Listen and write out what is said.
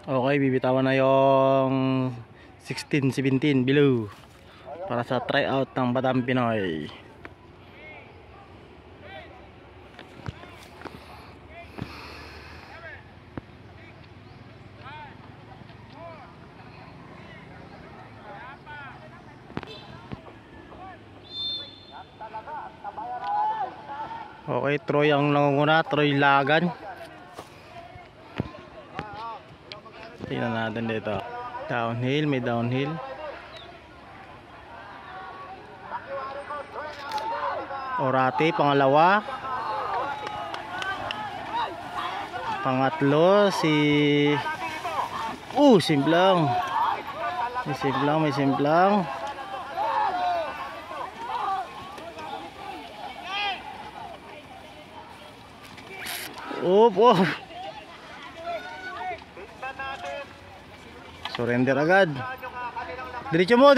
Okay, bibitawan na yung 16-17 below para sa tryout ng Batang Pinoy. Okay, Troy ang nangunguna, Troy Lagan. Tingnan natin dito. Downhill, may downhill. Orate, pangalawa. Pangatlo, si... simplang. May simplang. Surrender agad. Diretso mo.